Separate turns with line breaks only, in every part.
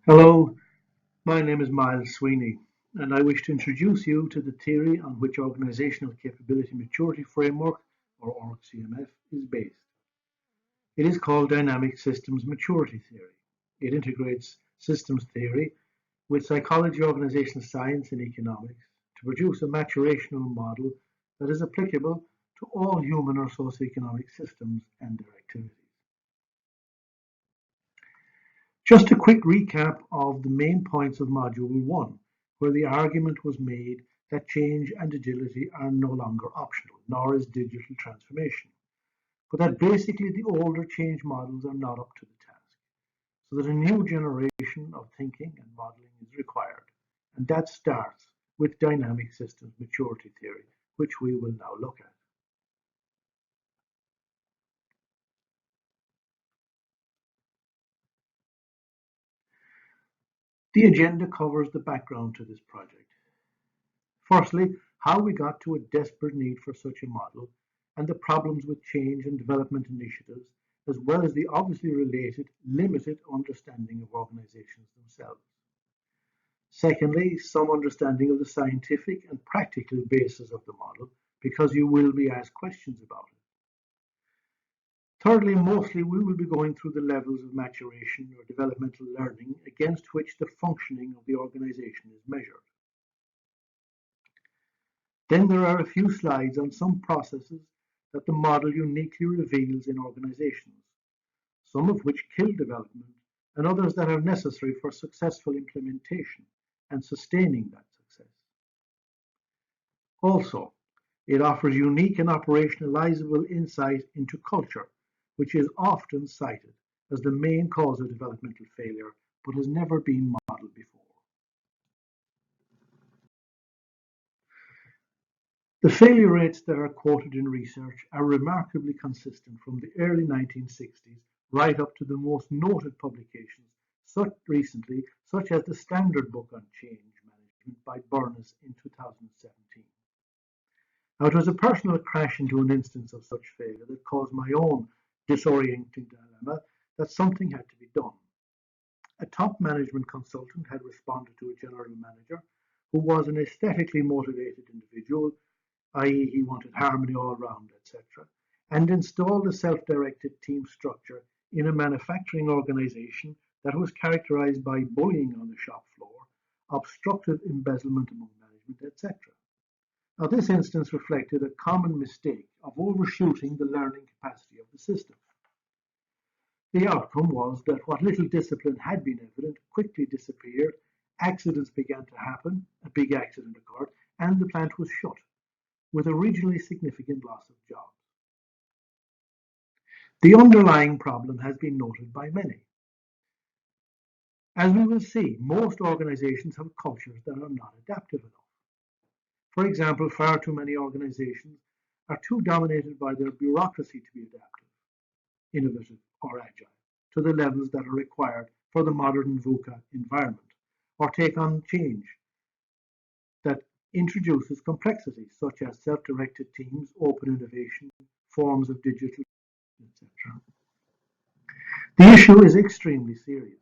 Hello, my name is Miles Sweeney, and I wish to introduce you to the theory on which Organizational Capability Maturity Framework, or OrgCMF, is based. It is called Dynamic Systems Maturity Theory. It integrates systems theory with psychology, organizational science, and economics to produce a maturational model that is applicable to all human or socioeconomic systems and their activities. Just a quick recap of the main points of Module 1, where the argument was made that change and agility are no longer optional, nor is digital transformation, but that basically the older change models are not up to the task, so that a new generation of thinking and modeling is required. And that starts with dynamic systems maturity theory, which we will now look at. The agenda covers the background to this project. Firstly, how we got to a desperate need for such a model and the problems with change and development initiatives, as well as the obviously related limited understanding of organizations themselves. Secondly, some understanding of the scientific and practical basis of the model, because you will be asked questions about it. Thirdly, mostly we will be going through the levels of maturation or developmental learning against which the functioning of the organization is measured. Then there are a few slides on some processes that the model uniquely reveals in organizations, some of which kill development and others that are necessary for successful implementation and sustaining that success. Also, it offers unique and operationalizable insight into culture, which is often cited as the main cause of developmental failure, but has never been modeled before. The failure rates that are quoted in research are remarkably consistent from the early 1960s right up to the most noted publications such as the Standard Book on Change Management by Burness in 2017. Now, it was a personal crash into an instance of such failure that caused my own disorienting dilemma that something had to be done. A top management consultant had responded to a general manager who was an aesthetically motivated individual, i.e., he wanted harmony all round, etc., and installed a self-directed team structure in a manufacturing organization that was characterized by bullying on the shop floor, obstructive embezzlement among management, etc. Now, this instance reflected a common mistake of overshooting the learning capacity of the system. The outcome was that what little discipline had been evident quickly disappeared, accidents began to happen, a big accident occurred, and the plant was shut, with a regionally significant loss of jobs. The underlying problem has been noted by many. As we will see, most organizations have cultures that are not adaptive enough. For example, far too many organizations are too dominated by their bureaucracy to be adaptive, innovative, or agile to the levels that are required for the modern VUCA environment, or take on change that introduces complexities such as self-directed teams, open innovation, forms of digital, etc. The issue is extremely serious.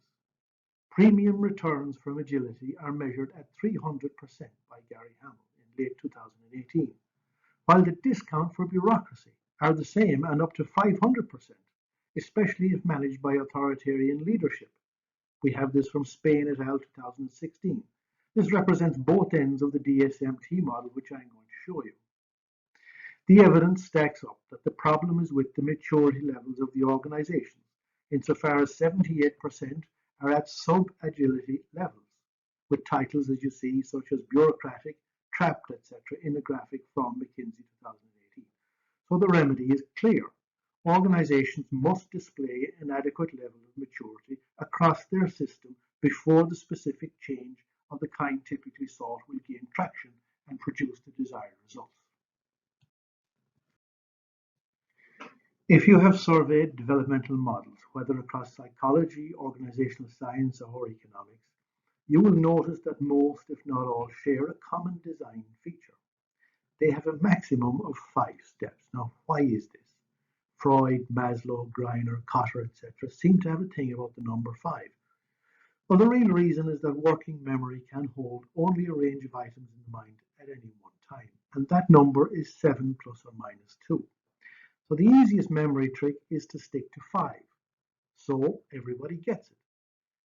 Premium returns from agility are measured at 300% by Gary Hamel in late 2018, while the discount for bureaucracy are the same and up to 500%, especially if managed by authoritarian leadership. We have this from Spain et al. 2016. This represents both ends of the DSMT model, which I'm going to show you. The evidence stacks up that the problem is with the maturity levels of the organization, insofar as 78% are at sub-agility levels, with titles, as you see, such as bureaucratic, trapped, etc., in a graphic from McKinsey 2018. So the remedy is clear. Organizations must display an adequate level of maturity across their system before the specific change of the kind typically sought will gain traction and produce the desired results. If you have surveyed developmental models, whether across psychology, organizational science, or economics, you will notice that most, if not all, share a common design feature. They have a maximum of 5 steps. Now, why is this? Freud, Maslow, Greiner, Kotter, etc. seem to have a thing about the number 5. Well, the real reason is that working memory can hold only a range of items in the mind at any one time, and that number is 7 plus or minus 2. So the easiest memory trick is to stick to 5, so everybody gets it.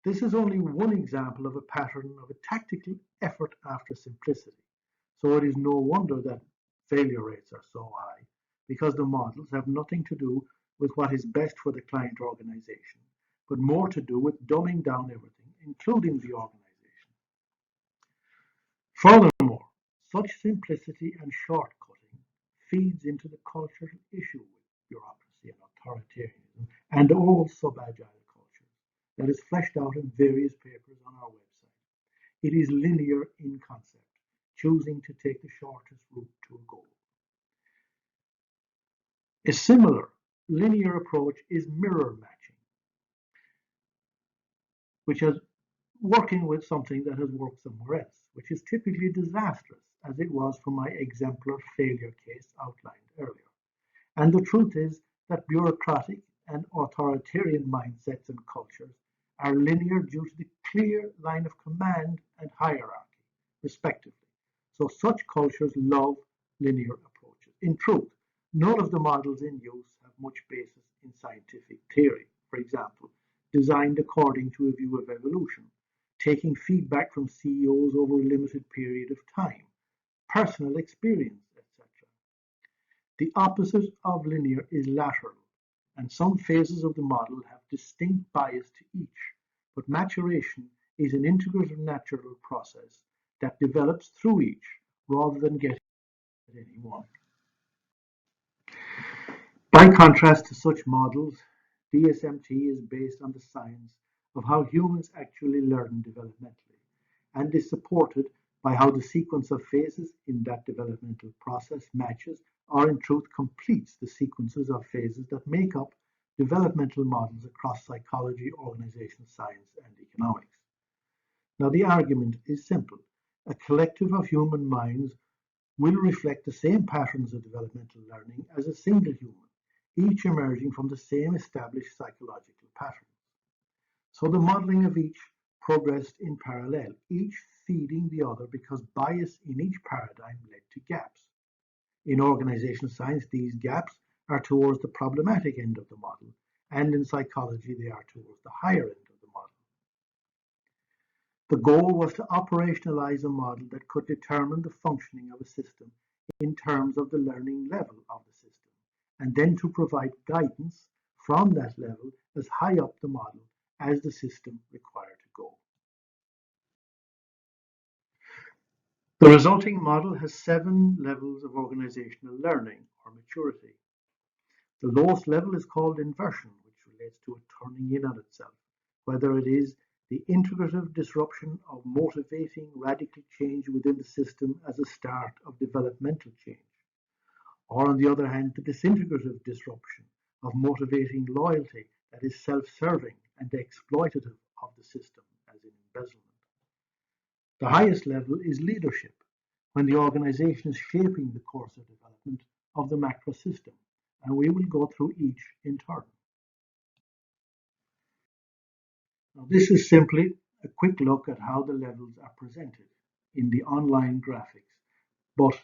This is only one example of a pattern of a tactical effort after simplicity. So it is no wonder that failure rates are so high, because the models have nothing to do with what is best for the client organization, but more to do with dumbing down everything, including the organization. Furthermore, such simplicity and shortcutting feeds into the cultural issue with bureaucracy and authoritarianism and all sub-agile cultures that is fleshed out in various papers on our website. It is linear in concept, choosing to take the shortest route to a goal. A similar linear approach is mirror matching, which is working with something that has worked somewhere else, which is typically disastrous, as it was for my exemplar failure case outlined earlier. And the truth is that bureaucratic and authoritarian mindsets and cultures are linear due to the clear line of command and hierarchy, respectively. So such cultures love linear approaches. In truth, none of the models in use have much basis in scientific theory. For example, designed according to a view of evolution, taking feedback from CEOs over a limited period of time, personal experience, etc. The opposite of linear is lateral, and some phases of the model have distinct bias to each, but maturation is an integrative natural process that develops through each rather than getting at any one. By contrast to such models, DSMT is based on the science of how humans actually learn developmentally, and is supported by how the sequence of phases in that developmental process matches or in truth completes the sequences of phases that make up developmental models across psychology, organization science, and economics. Now the argument is simple. A collective of human minds will reflect the same patterns of developmental learning as a single human, each emerging from the same established psychological patterns. So the modeling of each progressed in parallel, each feeding the other because bias in each paradigm led to gaps. In organizational science, these gaps are towards the problematic end of the model, and in psychology, they are towards the higher end of the model. The goal was to operationalize a model that could determine the functioning of a system in terms of the learning level of the system, and then to provide guidance from that level as high up the model as the system required to go. The resulting model has 7 levels of organizational learning or maturity. The lowest level is called inversion, which relates to a turning in on itself, whether it is the integrative disruption of motivating radical change within the system as a start of developmental change, or on the other hand, the disintegrative disruption of motivating loyalty that is self-serving and exploitative of the system, as in embezzlement. The highest level is leadership, when the organization is shaping the course of development of the macro system, and we will go through each in turn. Now, this is simply a quick look at how the levels are presented in the online graphics, but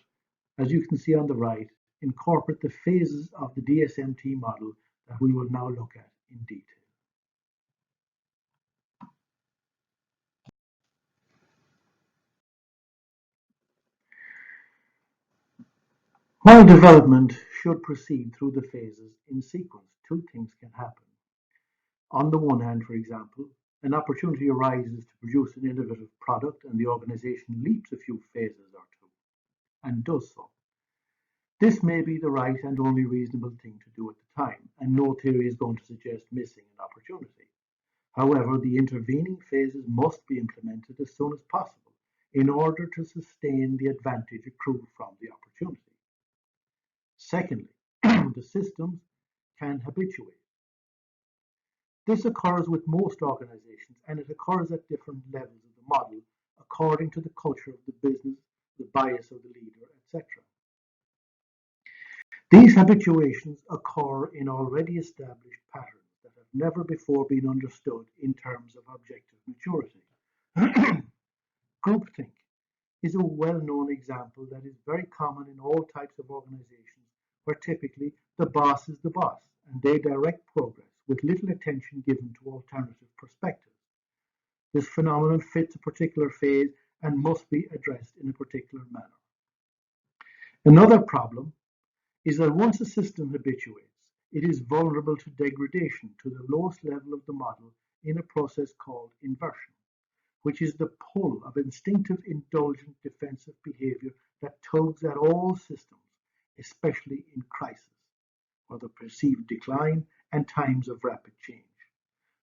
as you can see on the right, incorporate the phases of the DSMT model that we will now look at in detail. While development should proceed through the phases in sequence, two things can happen. On the one hand, for example, an opportunity arises to produce an innovative product and the organization leaps a few phases or two, and does so. This may be the right and only reasonable thing to do at the time, and no theory is going to suggest missing an opportunity. However, the intervening phases must be implemented as soon as possible in order to sustain the advantage accrued from the opportunity. Secondly, the systems can habituate. This occurs with most organizations, and it occurs at different levels of the model according to the culture of the business, the bias of the leader, etc. These habituations occur in already established patterns that have never before been understood in terms of objective maturity. Groupthink is a well-known example that is very common in all types of organizations where typically the boss is the boss and they direct progress with little attention given to alternative perspectives. This phenomenon fits a particular phase and must be addressed in a particular manner. Another problem is that once a system habituates, it is vulnerable to degradation to the lowest level of the model in a process called inversion, which is the pull of instinctive, indulgent, defensive behavior that tugs at all systems, especially in crisis, or the perceived decline and times of rapid change.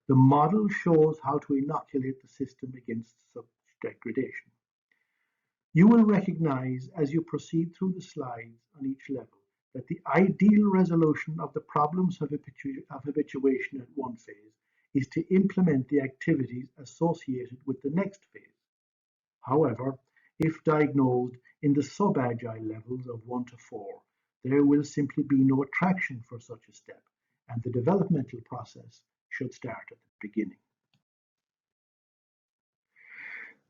The model shows how to inoculate the system against such degradation. You will recognize as you proceed through the slides on each level that the ideal resolution of the problems of habituation at one phase is to implement the activities associated with the next phase. However, if diagnosed in the sub-agile levels of 1 to 4, there will simply be no traction for such a step, and the developmental process should start at the beginning.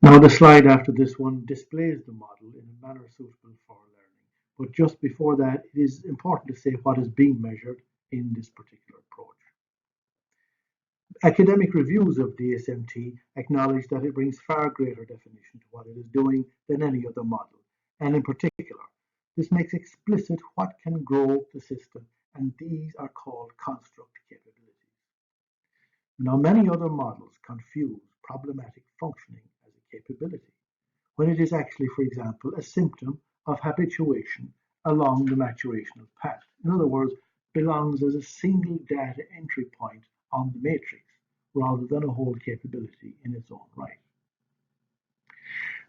Now the slide after this one displays the model in a manner suitable for learning, but just before that it is important to say what is being measured in this particular approach. Academic reviews of DSMT acknowledge that it brings far greater definition to what it is doing than any other model, and in particular, this makes explicit what can grow the system, and these are called construct capabilities. Now, many other models confuse problematic functioning as a capability, when it is actually, for example, a symptom of habituation along the maturational path. In other words, belongs as a single data entry point on the matrix, rather than a whole capability in its own right.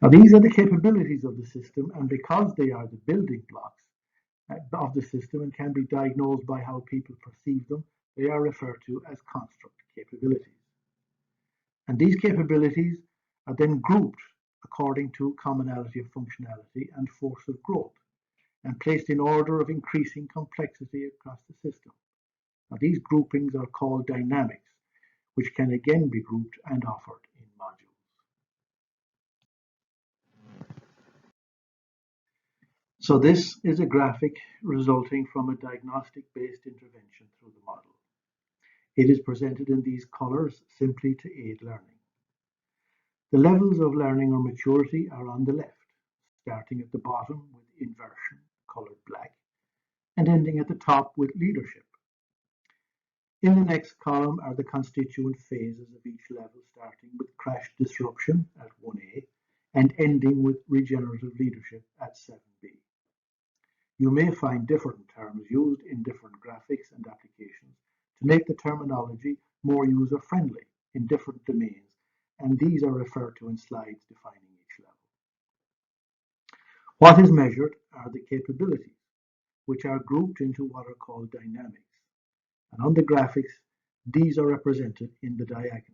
Now, these are the capabilities of the system, and because they are the building blocks of the system and can be diagnosed by how people perceive them, they are referred to as construct capabilities. And these capabilities are then grouped according to commonality of functionality and force of growth, and placed in order of increasing complexity across the system. Now, these groupings are called dynamics, which can again be grouped and offered in modules. So this is a graphic resulting from a diagnostic-based intervention through the model. It is presented in these colors simply to aid learning. The levels of learning or maturity are on the left, starting at the bottom with inversion, colored black, and ending at the top with leadership. In the next column are the constituent phases of each level, starting with crash disruption at 1A and ending with regenerative leadership at 7B. You may find different terms used in different graphics and applications to make the terminology more user-friendly in different domains, and these are referred to in slides defining each level. What is measured are the capabilities, which are grouped into what are called dynamics. And on the graphics, these are represented in the diagonals.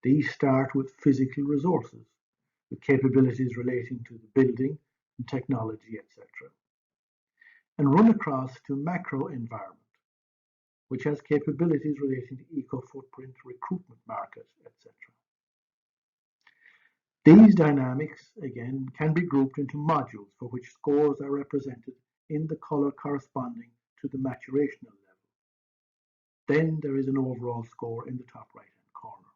These start with physical resources, with capabilities relating to the building and technology, etc., and run across to macro environment, which has capabilities relating to eco-footprint, recruitment market, etc. These dynamics, again, can be grouped into modules for which scores are represented in the color corresponding to the maturational level. Then there is an overall score in the top right-hand corner.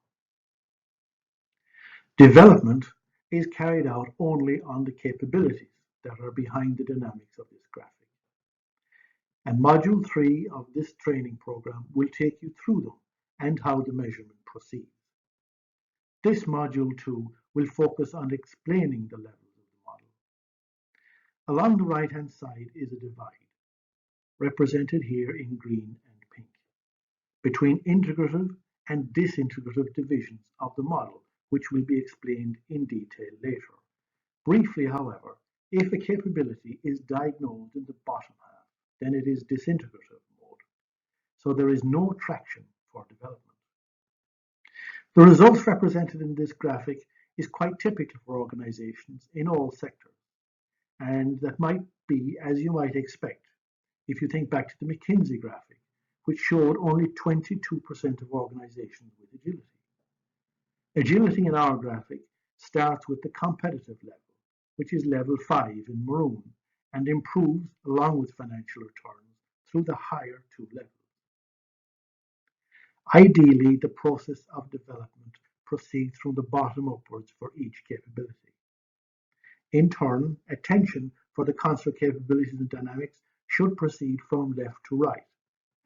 Development is carried out only on the capabilities that are behind the dynamics of this graphic. And Module 3 of this training program will take you through them and how the measurement proceeds. This Module 2 will focus on explaining the levels of the model. Along the right-hand side is a divide, represented here in green and pink, between integrative and disintegrative divisions of the model, which will be explained in detail later. Briefly, however, if a capability is diagnosed in the bottom half, then it is disintegrative mode, so there is no traction for development. The results represented in this graphic is quite typical for organizations in all sectors, and that might be as you might expect if you think back to the McKinsey graphic, which showed only 22% of organizations with agility. Agility in our graphic starts with the competitive level, which is level 5 in maroon, and improves along with financial returns through the higher two levels. Ideally, the process of development proceeds from the bottom upwards for each capability. In turn, attention for the construct capabilities and dynamics should proceed from left to right,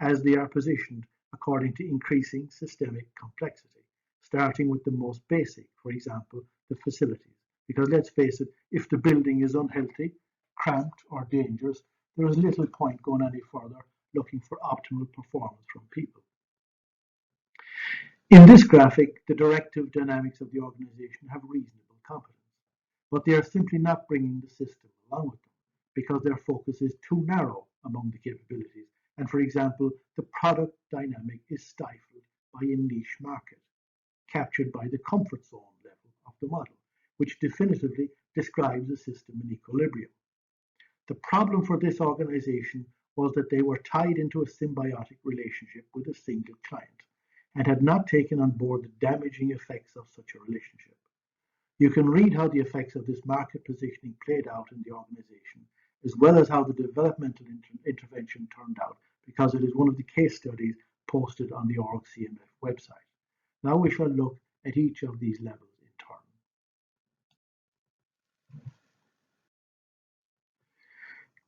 as they are positioned according to increasing systemic complexity, starting with the most basic, for example, the facilities. Because let's face it, if the building is unhealthy, cramped, or dangerous, there is little point going any further looking for optimal performance from people. In this graphic, the directive dynamics of the organization have reasonable competence, but they are simply not bringing the system along with them because their focus is too narrow among the capabilities. And for example, the product dynamic is stifled by a niche market, captured by the comfort zone level of the model, which definitively describes a system in equilibrium. The problem for this organization was that they were tied into a symbiotic relationship with a single client and had not taken on board the damaging effects of such a relationship. You can read how the effects of this market positioning played out in the organization, as well as how the developmental intervention turned out, because it is one of the case studies posted on the OrgCMF website. Now we shall look at each of these levels in turn.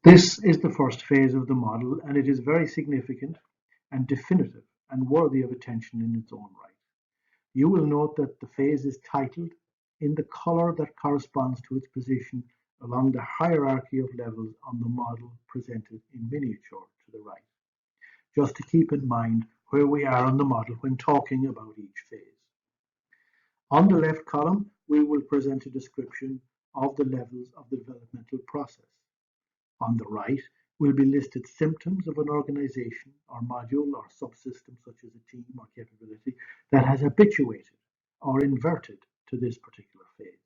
This is the first phase of the model, and it is very significant and definitive and worthy of attention in its own right. You will note that the phase is titled in the color that corresponds to its position along the hierarchy of levels on the model presented in miniature to the right, just to keep in mind where we are on the model when talking about each phase. On the left column, we will present a description of the levels of the developmental process. On the right will be listed symptoms of an organization or module or subsystem such as a team or capability that has habituated or inverted to this particular phase.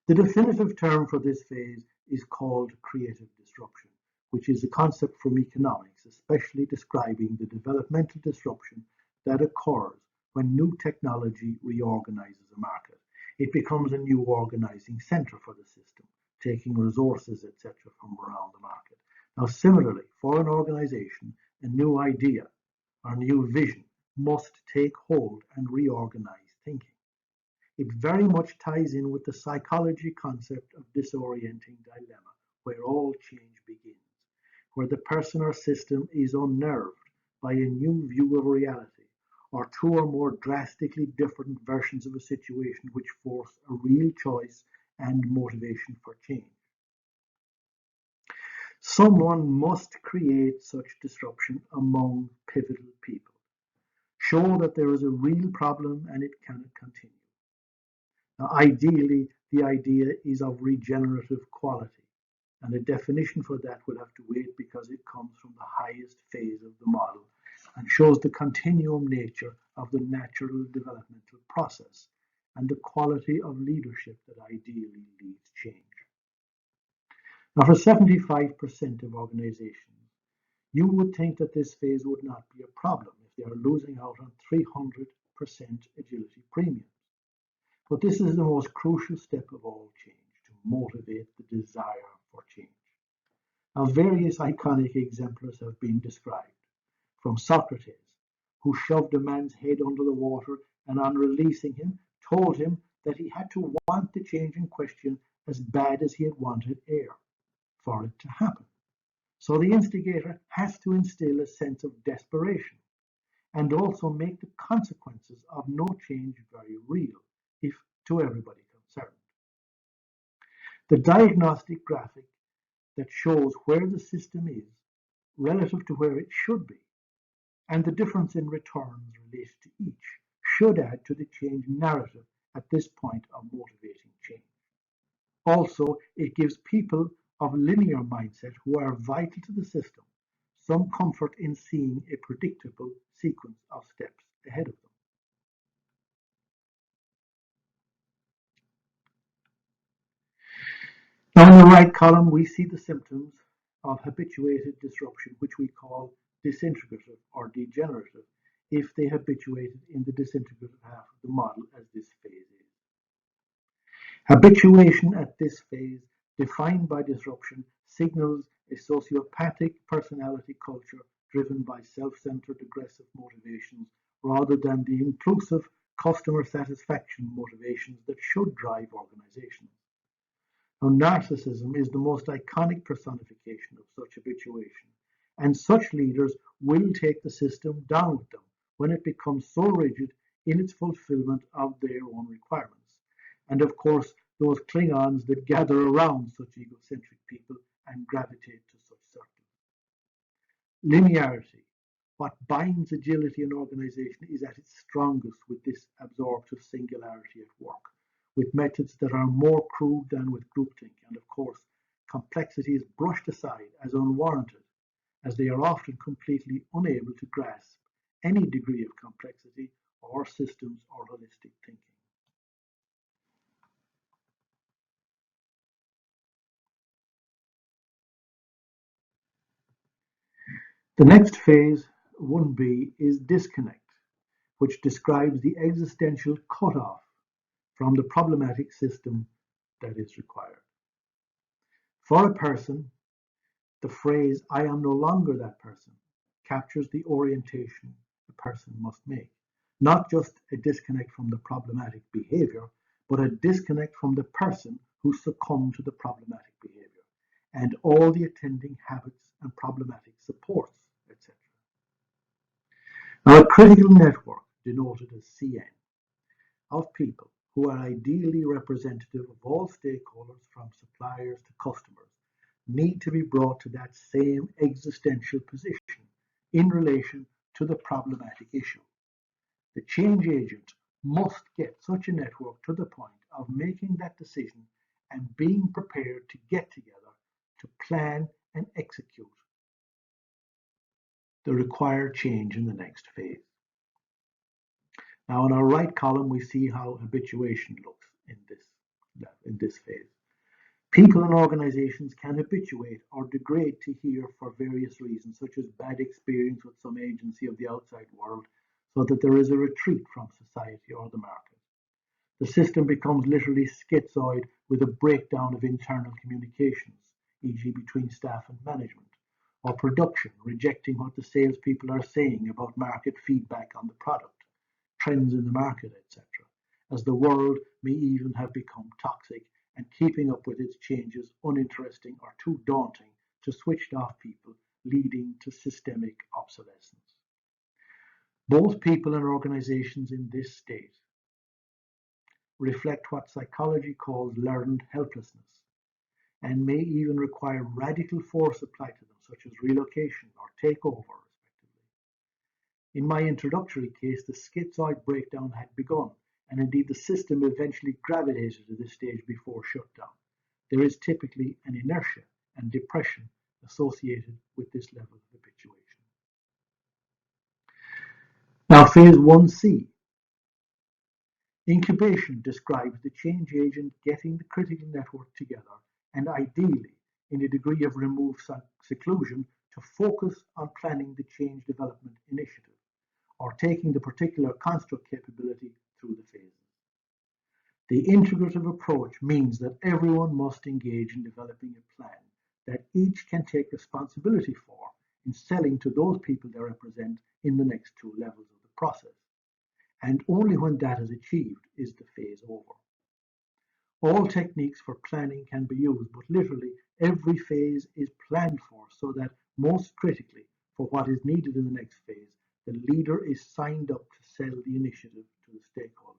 The definitive term for this phase is called creative disruption, which is a concept from economics, especially describing the developmental disruption that occurs when new technology reorganizes a market. It becomes a new organizing center for the system, taking resources, etc., from around the market. Now, similarly, for an organization, a new idea or new vision must take hold and reorganize thinking. It very much ties in with the psychology concept of disorienting dilemma, where all change begins, where the person or system is unnerved by a new view of reality, or two or more drastically different versions of a situation which force a real choice and motivation for change. Someone must create such disruption among pivotal people, show that there is a real problem and it cannot continue. Now, ideally, the idea is of regenerative quality, and the definition for that will have to wait because it comes from the highest phase of the model and shows the continuum nature of the natural developmental process and the quality of leadership that ideally leads change. Now, for 75% of organizations, you would think that this phase would not be a problem if they are losing out on 300% agility premiums. But this is the most crucial step of all change, to motivate the desire for change. Now, various iconic exemplars have been described, from Socrates, who shoved a man's head under the water and on releasing him, told him that he had to want the change in question as bad as he had wanted air for it to happen. So the instigator has to instill a sense of desperation and also make the consequences of no change very real, if to everybody concerned. The diagnostic graphic that shows where the system is relative to where it should be and the difference in returns related to each should add to the change narrative at this point of motivating change. Also, it gives people of linear mindset who are vital to the system some comfort in seeing a predictable sequence of steps ahead of them. Now in the right column, we see the symptoms of habituated disruption, which we call disintegrative, or degenerative if they habituated in the disintegrative half of the model as this phase is. Habituation at this phase, defined by disruption, signals a sociopathic personality culture driven by self-centered aggressive motivations rather than the inclusive customer satisfaction motivations that should drive organizations. Now, narcissism is the most iconic personification of such habituation, and such leaders will take the system down with them when it becomes so rigid in its fulfillment of their own requirements. And of course, those Klingons that gather around such egocentric people and gravitate to such circles. Linearity. What binds agility in organization is at its strongest with this absorptive singularity at work, with methods that are more crude than with groupthink, and of course, complexity is brushed aside as unwarranted, as they are often completely unable to grasp any degree of complexity or systems or holistic thinking. The next phase, 1B, is disconnect, which describes the existential cutoff from the problematic system that is required. For a person, the phrase, I am no longer that person, captures the orientation a person must make. Not just a disconnect from the problematic behavior, but a disconnect from the person who succumbed to the problematic behavior and all the attending habits and problematic supports, etc. Now, a critical network, denoted as CN, of people who are ideally representative of all stakeholders from suppliers to customers need to be brought to that same existential position in relation to the problematic issue. The change agent must get such a network to the point of making that decision and being prepared to get together to plan and execute the required change in the next phase. Now, in our right column, we see how habituation looks in this phase. People and organizations can habituate or degrade to here for various reasons, such as bad experience with some agency of the outside world, so that there is a retreat from society or the market. The system becomes literally schizoid with a breakdown of internal communications, e.g. between staff and management, or production rejecting what the salespeople are saying about market feedback on the product, trends in the market, etc., as the world may even have become toxic and keeping up with its changes uninteresting or too daunting to switched off people, leading to systemic obsolescence. Both people and organizations in this state reflect what psychology calls learned helplessness and may even require radical force applied to them, such as relocation or takeover, respectively. In my introductory case, the schizoid breakdown had begun, and indeed the system eventually gravitated to this stage before shutdown. There is typically an inertia and depression associated with this level of habituation. Now, phase 1C. Incubation describes the change agent getting the critical network together and ideally in a degree of removed seclusion to focus on planning the change development initiative or taking the particular construct capability through the phases. The integrative approach means that everyone must engage in developing a plan that each can take responsibility for in selling to those people they represent in the next two levels of the process. And only when that is achieved is the phase over. All techniques for planning can be used, but literally every phase is planned for so that most critically for what is needed in the next phase, the leader is signed up to sell the initiative to the stakeholder.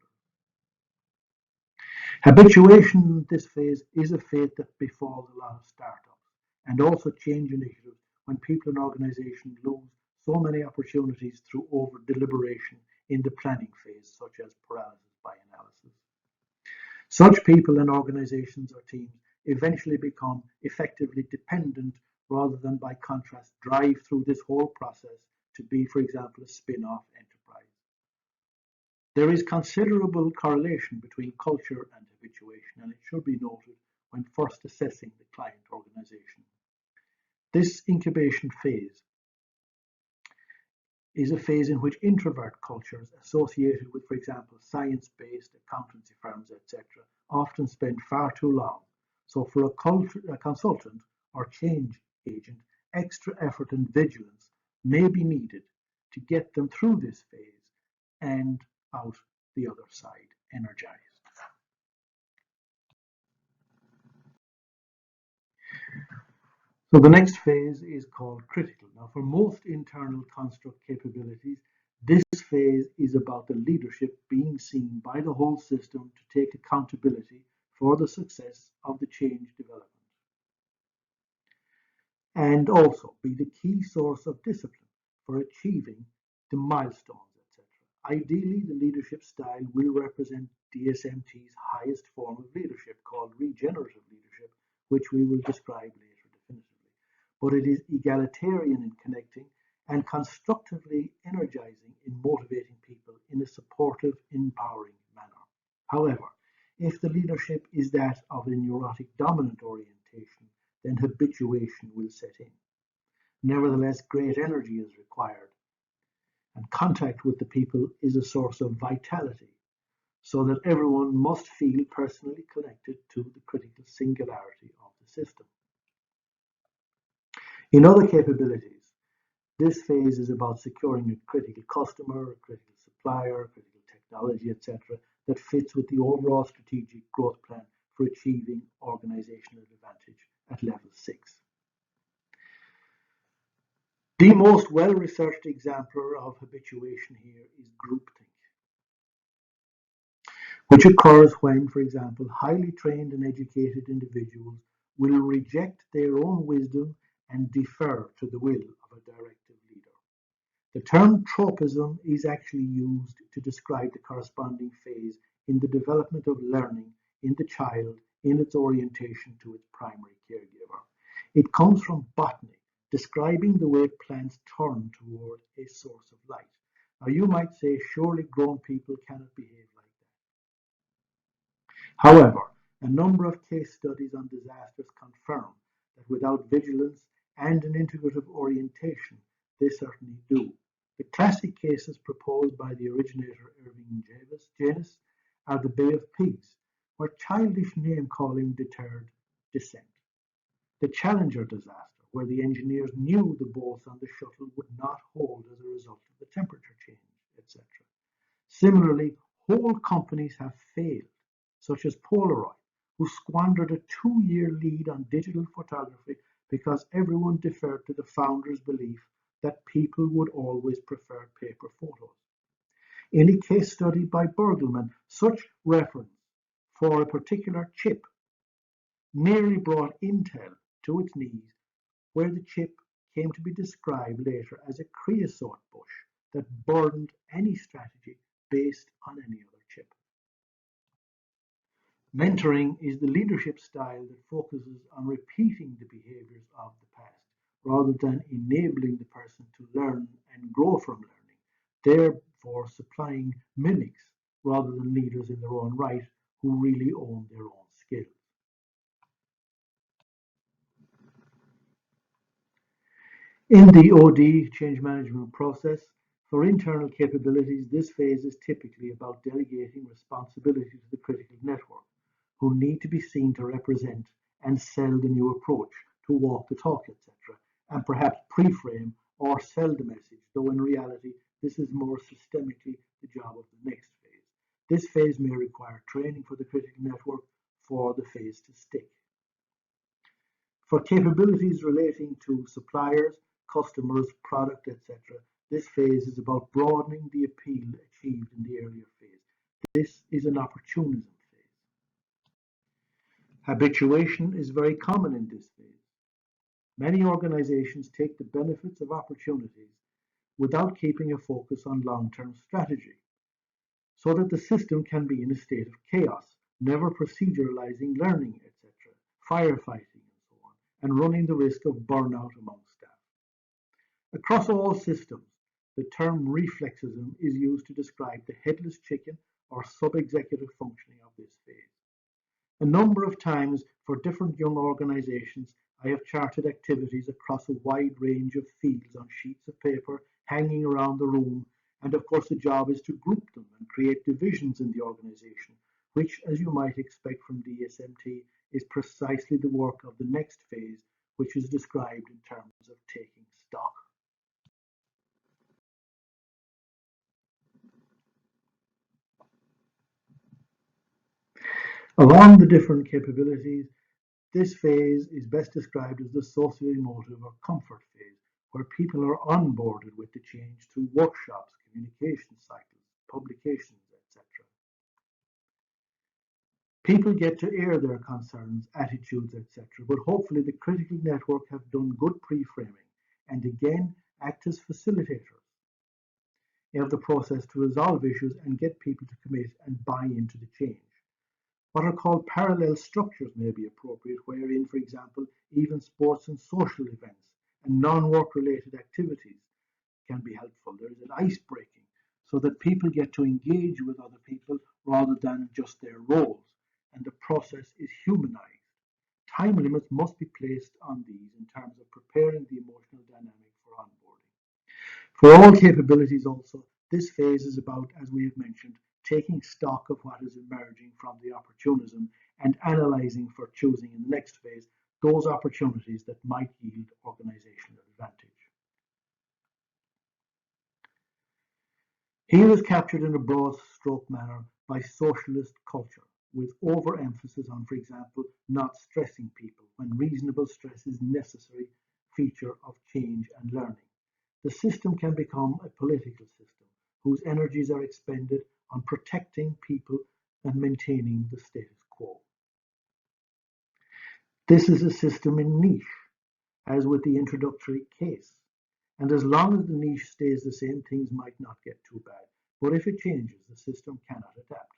Habituation in this phase is a fate that befalls a lot of startups and also change initiatives when people and organizations lose so many opportunities through over deliberation in the planning phase, such as paralysis by analysis. Such people and organizations or teams eventually become effectively dependent rather than, by contrast, drive through this whole process to be, for example, a spin-off enterprise. There is considerable correlation between culture and habituation, and it should be noted when first assessing the client organization. This incubation phase is a phase in which introvert cultures associated with, for example, science-based accountancy firms, etc., often spend far too long. So for a consultant or change agent, extra effort and vigilance may be needed to get them through this phase and out the other side energized. So the next phase is called critical. Now, for most internal construct capabilities, this phase is about the leadership being seen by the whole system to take accountability for the success of the change development and also be the key source of discipline for achieving the milestones, etc. Ideally, the leadership style will represent DSMT's highest form of leadership called regenerative leadership, which we will describe later definitively. But it is egalitarian in connecting and constructively energizing in motivating people in a supportive, empowering manner. However, if the leadership is that of a neurotic dominant orientation, then habituation will set in. Nevertheless, great energy is required, and contact with the people is a source of vitality, so that everyone must feel personally connected to the critical singularity of the system. In other capabilities, this phase is about securing a critical customer, a critical supplier, critical technology, etc., that fits with the overall strategic growth plan for achieving organizational advantage at level 6. The most well-researched example of habituation here is groupthink, which occurs when, for example, highly trained and educated individuals will reject their own wisdom and defer to the will of a directive leader. The term tropism is actually used to describe the corresponding phase in the development of learning in the child in its orientation to its primary caregiver. It comes from botany, describing the way plants turn toward a source of light. Now you might say, surely grown people cannot behave like that. However, a number of case studies on disasters confirm that without vigilance and an integrative orientation, they certainly do. The classic cases proposed by the originator Irving Janis are the Bay of Pigs, where childish name-calling deterred dissent; the Challenger disaster, where the engineers knew the bolts on the shuttle would not hold as a result of the temperature change, etc. Similarly, whole companies have failed, such as Polaroid, who squandered a 2-year lead on digital photography because everyone deferred to the founder's belief that people would always prefer paper photos. In a case study by Bergelman, such reference for a particular chip nearly brought Intel to its knees, where the chip came to be described later as a creosote bush that burdened any strategy based on any other chip. Mentoring is the leadership style that focuses on repeating the behaviors of the past rather than enabling the person to learn and grow from learning, therefore supplying mimics rather than leaders in their own right who really own their own skills. In the OD change management process, for internal capabilities, this phase is typically about delegating responsibility to the critical network, who need to be seen to represent and sell the new approach, to walk the talk, etc., and perhaps pre-frame or sell the message, though in reality this is more systemically the job of the next phase. This phase may require training for the critical network for the phase to stick. For capabilities relating to suppliers, customers, product, etc., this phase is about broadening the appeal achieved in the earlier phase. This is an opportunism phase. Habituation is very common in this phase. Many organizations take the benefits of opportunities without keeping a focus on long-term strategy, so that the system can be in a state of chaos, never proceduralizing learning, etc., firefighting, and so on, and running the risk of burnout among staff. Across all systems, the term reflexism is used to describe the headless chicken or sub-executive functioning of this phase. A number of times for different young organizations, I have charted activities across a wide range of fields on sheets of paper hanging around the room. And of course, the job is to group them and create divisions in the organization, which, as you might expect from DSMT, is precisely the work of the next phase, which is described in terms of taking stock. Along the different capabilities, this phase is best described as the socio-emotive or comfort phase, where people are onboarded with the change through workshops, communication cycles, publications, etc. People get to air their concerns, attitudes, etc., but hopefully the critical network have done good pre-framing and again act as facilitators of the process to resolve issues and get people to commit and buy into the change. What are called parallel structures may be appropriate, wherein, for example, even sports and social events and non-work related activities can be helpful. There is an ice breaking so that people get to engage with other people rather than just their roles, and the process is humanized. Time limits must be placed on these in terms of preparing the emotional dynamic for onboarding. For all capabilities also, this phase is about, as we have mentioned, taking stock of what is emerging from the opportunism and analyzing for choosing in the next phase those opportunities that might yield organizational advantage. Here is captured in a broad stroke manner by socialist culture, with overemphasis on, for example, not stressing people when reasonable stress is a necessary feature of change and learning. The system can become a political system whose energies are expended on protecting people and maintaining the status quo. This is a system in niche, as with the introductory case. And as long as the niche stays the same, things might not get too bad. But if it changes, the system cannot adapt.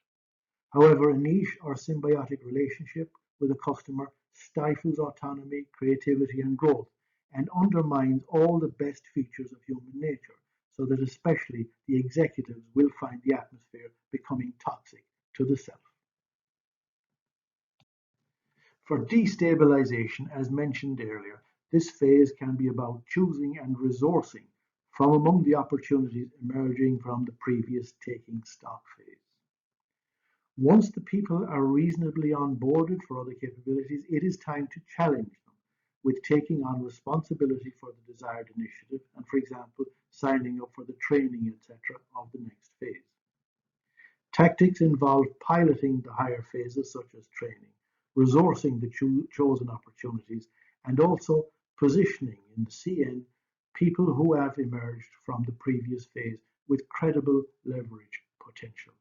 However, a niche or symbiotic relationship with a customer stifles autonomy, creativity, and growth, and undermines all the best features of human nature, so that especially the executives will find the atmosphere becoming toxic to the self. For destabilization, as mentioned earlier, this phase can be about choosing and resourcing from among the opportunities emerging from the previous taking stock phase. Once the people are reasonably onboarded for other capabilities, it is time to challenge them with taking on responsibility for the desired initiative and, for example, signing up for the training, etc., of the next phase. Tactics involve piloting the higher phases such as training, resourcing the chosen opportunities, and also positioning in the CN people who have emerged from the previous phase with credible leverage potential.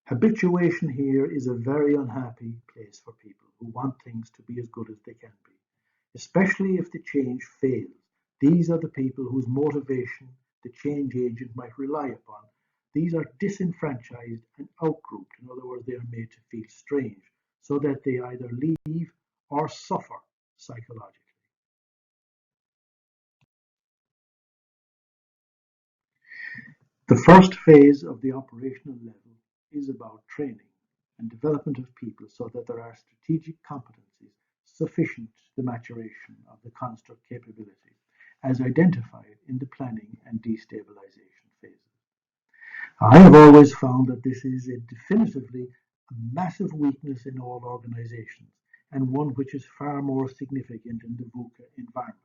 Habituation here is a very unhappy place for people who want things to be as good as they can be, especially if the change fails. These are the people whose motivation the change agent might rely upon. These are disenfranchised and outgrouped. In other words, they are made to feel strange, so that they either leave or suffer psychologically. The first phase of the operational level is about training and development of people so that there are strategic competencies sufficient to the maturation of the construct capability as identified in the planning and destabilization phases. I have always found that this is definitively a massive weakness in all organizations and one which is far more significant in the VUCA environment.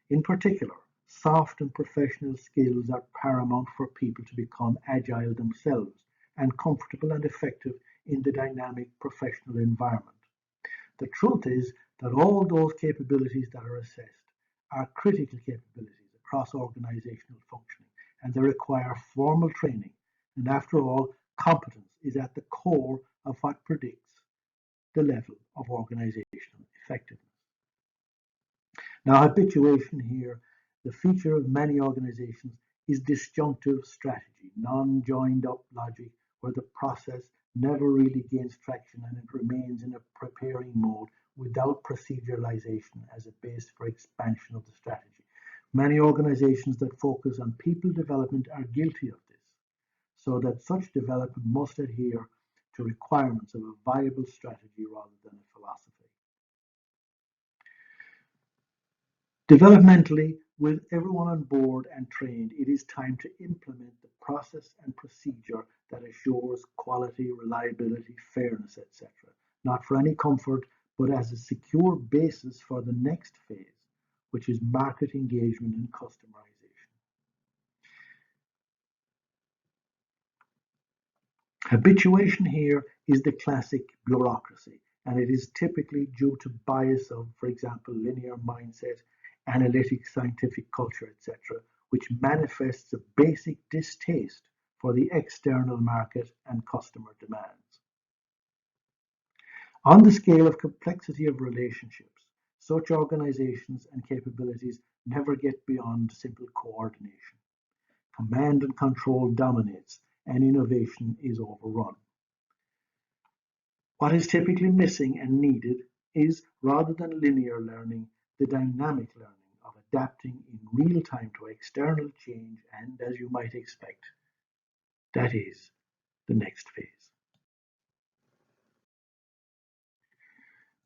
In particular, soft and professional skills are paramount for people to become agile themselves and comfortable and effective in the dynamic professional environment. The truth is that all those capabilities that are assessed are critical capabilities across organizational functioning, and they require formal training. And after all, competence is at the core of what predicts the level of organizational effectiveness. Now, habituation here, the feature of many organizations is disjunctive strategy, non-joined up logic, where the process never really gains traction and it remains in a preparing mode without proceduralization as a base for expansion of the strategy. Many organizations that focus on people development are guilty of this, so that such development must adhere to requirements of a viable strategy rather than a philosophy. Developmentally, with everyone on board and trained, it is time to implement the process and procedure that assures quality, reliability, fairness, etc., not for any comfort, but as a secure basis for the next phase, which is market engagement and customization. Habituation here is the classic bureaucracy, and it is typically due to bias of, for example, linear mindset, analytic scientific culture, etc., which manifests a basic distaste for the external market and customer demands. On the scale of complexity of relationships, such organizations and capabilities never get beyond simple coordination. Command and control dominates, and innovation is overrun. What is typically missing and needed is, rather than linear learning, the dynamic learning of adapting in real time to external change and, as you might expect, that is the next phase.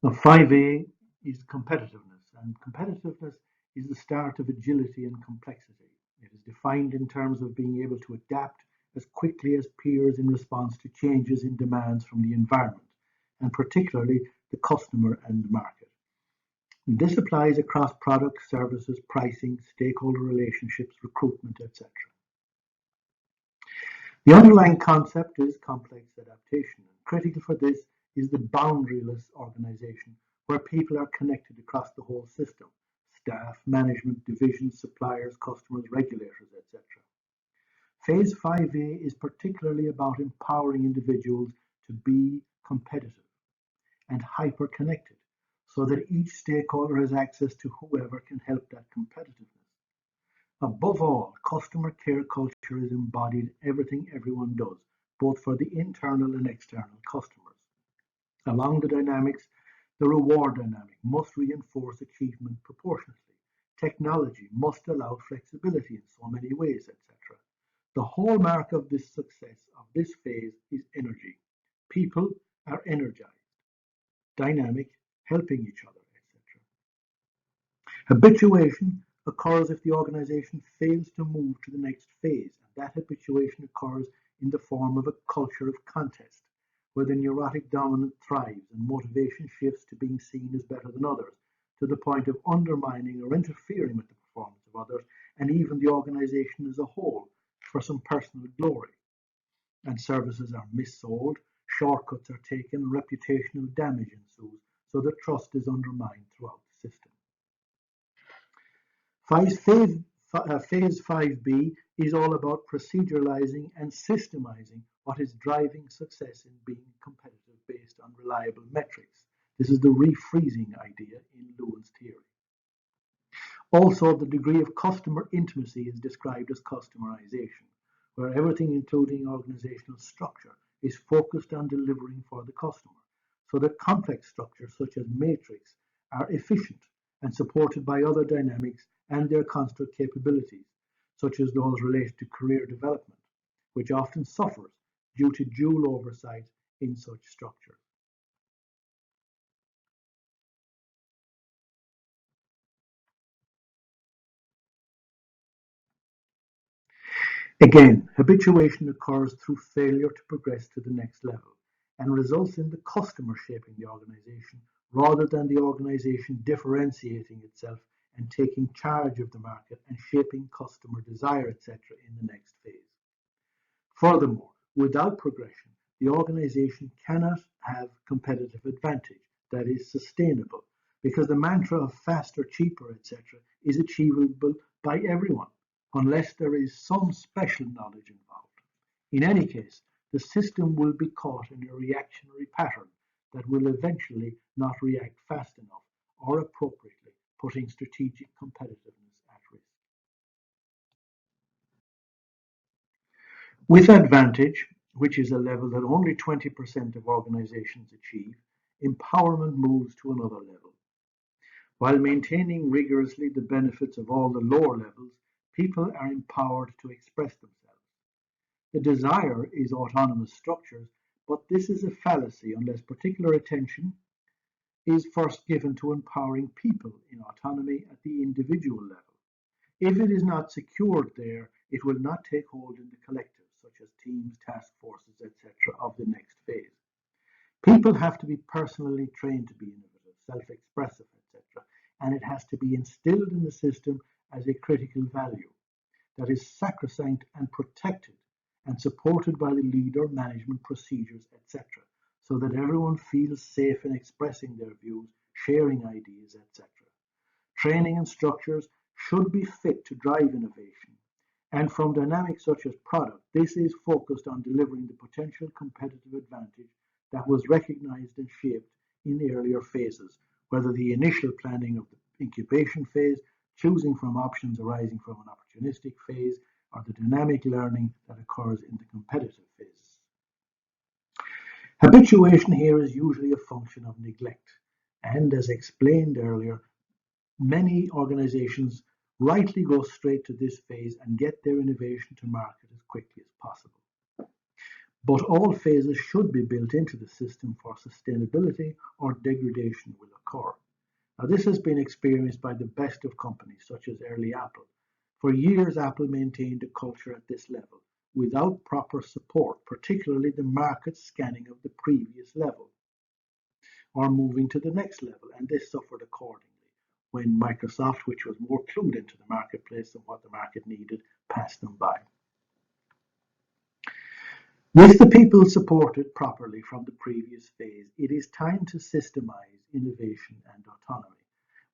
Now, 5A is competitiveness, and competitiveness is the start of agility and complexity. It is defined in terms of being able to adapt as quickly as peers in response to changes in demands from the environment, and particularly the customer and the market. And this applies across products, services, pricing, stakeholder relationships, recruitment, etc. The underlying concept is complex adaptation, and critical for this is the boundaryless organization where people are connected across the whole system: staff, management, divisions, suppliers, customers, regulators, etc. Phase 5A is particularly about empowering individuals to be competitive and hyper-connected so that each stakeholder has access to whoever can help that competitiveness. Above all, customer care culture is embodied in everything everyone does, both for the internal and external customers. Along the dynamics, the reward dynamic must reinforce achievement proportionately. Technology must allow flexibility in so many ways, etc. The hallmark of this success of this phase is energy. People are energized, dynamic, helping each other, etc. Habituation occurs if the organization fails to move to the next phase, and that habituation occurs in the form of a culture of contest, where the neurotic dominant thrives and motivation shifts to being seen as better than others, to the point of undermining or interfering with the performance of others, and even the organization as a whole, for some personal glory. And services are missold, shortcuts are taken, and reputational damage ensues, so that trust is undermined throughout the system. Phase 5B is all about proceduralizing and systemizing what is driving success in being competitive based on reliable metrics. This is the refreezing idea in Lewin's theory. Also, the degree of customer intimacy is described as customerization, where everything, including organizational structure, is focused on delivering for the customer, so that complex structures such as matrix are efficient and supported by other dynamics and their construct capabilities, such as those related to career development, which often suffers due to dual oversight in such structures. Again, habituation occurs through failure to progress to the next level and results in the customer shaping the organization rather than the organization differentiating itself and taking charge of the market and shaping customer desire, etc., in the next phase. Furthermore, without progression, the organization cannot have competitive advantage that is sustainable because the mantra of faster, cheaper, etc., is achievable by everyone unless there is some special knowledge involved. In any case, the system will be caught in a reactionary pattern that will eventually not react fast enough or appropriately, putting strategic competitiveness at risk. With advantage, which is a level that only 20% of organizations achieve, empowerment moves to another level. While maintaining rigorously the benefits of all the lower levels, people are empowered to express themselves. The desire is autonomous structures, but this is a fallacy unless particular attention is first given to empowering people in autonomy at the individual level. If it is not secured there, it will not take hold in the collective, such as teams, task forces, etc., of the next phase. People have to be personally trained to be innovative, self-expressive, etc., and it has to be instilled in the system as a critical value that is sacrosanct and protected and supported by the leader, management, procedures, etc., so that everyone feels safe in expressing their views, sharing ideas, etc. Training and structures should be fit to drive innovation. And from dynamics such as product, this is focused on delivering the potential competitive advantage that was recognized and shaped in the earlier phases, whether the initial planning of the incubation phase, choosing from options arising from an opportunistic phase, or the dynamic learning that occurs in the competitive phases. Habituation here is usually a function of neglect, and as explained earlier, many organizations rightly go straight to this phase and get their innovation to market as quickly as possible. But all phases should be built into the system for sustainability or degradation will occur. Now, this has been experienced by the best of companies such as early Apple. For years, Apple maintained a culture at this level without proper support, particularly the market scanning of the previous level or moving to the next level, and this suffered accordingly when Microsoft, which was more clued into the marketplace and what the market needed, passed them by. With the people supported properly from the previous phase, it is time to systemize innovation and autonomy.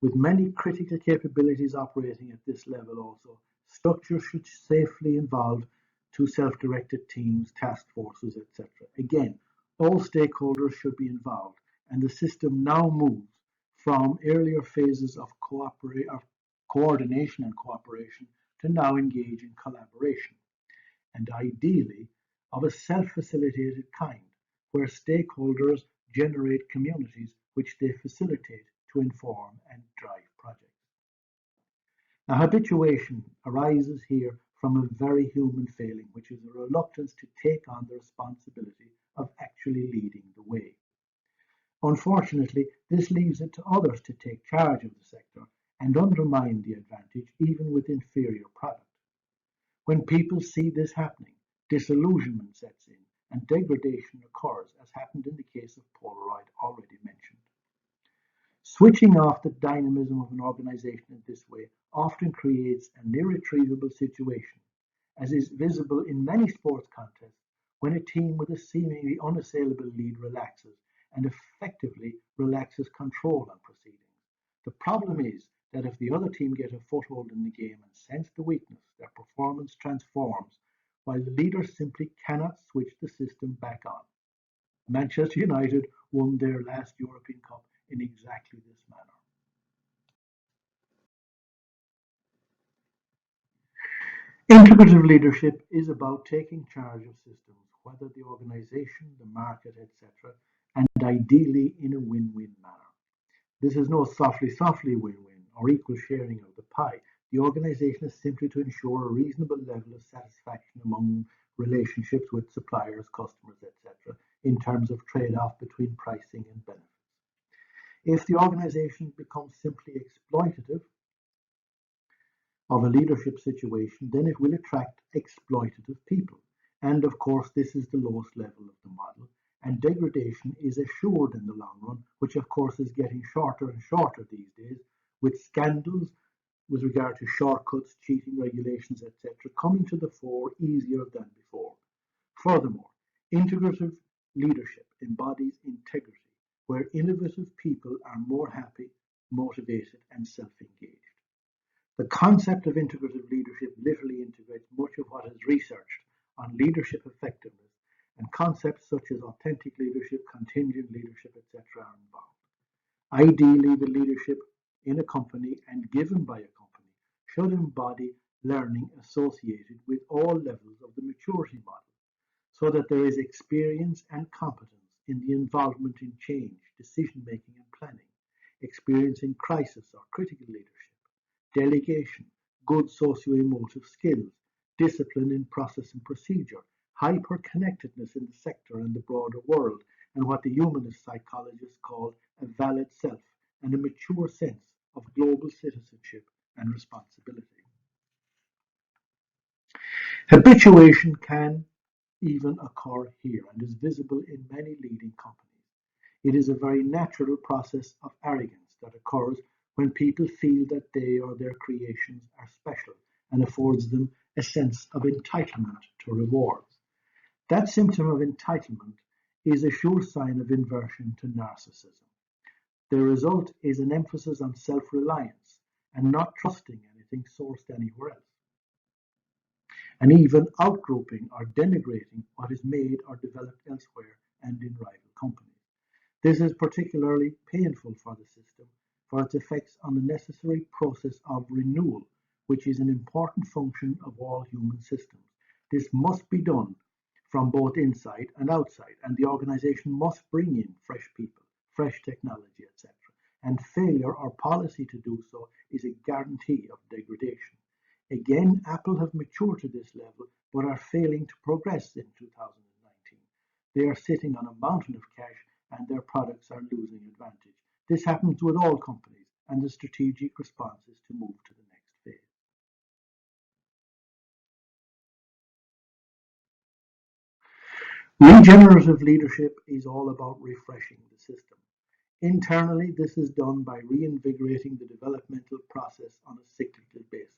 With many critical capabilities operating at this level also, structure should safely involve two self-directed teams, task forces, etc. Again, all stakeholders should be involved, and the system now moves from earlier phases of coordination and cooperation to now engage in collaboration, and ideally of a self-facilitated kind, where stakeholders generate communities which they facilitate to inform and drive projects. Now, habituation arises here from a very human failing, which is a reluctance to take on the responsibility of actually leading the way. Unfortunately, this leaves it to others to take charge of the sector and undermine the advantage even with inferior product. When people see this happening, disillusionment sets in and degradation occurs, as happened in the case of Polaroid already mentioned. Switching off the dynamism of an organization in this way often creates an irretrievable situation, as is visible in many sports contests when a team with a seemingly unassailable lead relaxes and effectively relaxes control on proceedings. The problem is that if the other team get a foothold in the game and sense the weakness, their performance transforms, while the leader simply cannot switch the system back on. Manchester United won their last European Cup in exactly this manner. Integrative leadership is about taking charge of systems, whether the organization, the market, etc., and ideally in a win-win manner. This is no softly win-win or equal sharing of the pie. The organization is simply to ensure a reasonable level of satisfaction among relationships with suppliers, customers, etc., in terms of trade-off between pricing and benefits. If the organization becomes simply exploitative of a leadership situation, then it will attract exploitative people. And of course, this is the lowest level of the model. And degradation is assured in the long run, which of course is getting shorter and shorter these days, with scandals with regard to shortcuts, cheating regulations, etc., coming to the fore easier than before. Furthermore, integrative leadership embodies integrity, where innovative people are more happy, motivated, and self-engaged. The concept of integrative leadership literally integrates much of what is researched on leadership effectiveness, and concepts such as authentic leadership, contingent leadership, etc. are involved. Ideally, the leadership in a company and given by a company should embody learning associated with all levels of the maturity model, so that there is experience and competence in the involvement in change, decision-making and planning, experience in crisis or critical leadership, delegation, good socio-emotive skills, discipline in process and procedure, hyper-connectedness in the sector and the broader world, and what the humanist psychologists call a valid self and a mature sense of global citizenship and responsibility. Habituation can even occur here and is visible in many leading companies. It is a very natural process of arrogance that occurs when people feel that they or their creations are special and affords them a sense of entitlement to rewards. That symptom of entitlement is a sure sign of inversion to narcissism. The result is an emphasis on self-reliance and not trusting anything sourced anywhere else, and even outgrouping or denigrating what is made or developed elsewhere and in rival companies. This is particularly painful for the system for its effects on the necessary process of renewal, which is an important function of all human systems. This must be done from both inside and outside, and the organization must bring in fresh people, fresh technology, etc. And failure or policy to do so is a guarantee of degradation. Again, Apple have matured to this level but are failing to progress in 2019. They are sitting on a mountain of cash and their products are losing advantage. This happens with all companies, and the strategic response is to move to the next phase. Regenerative leadership is all about refreshing the system. Internally, this is done by reinvigorating the developmental process on a cyclical basis.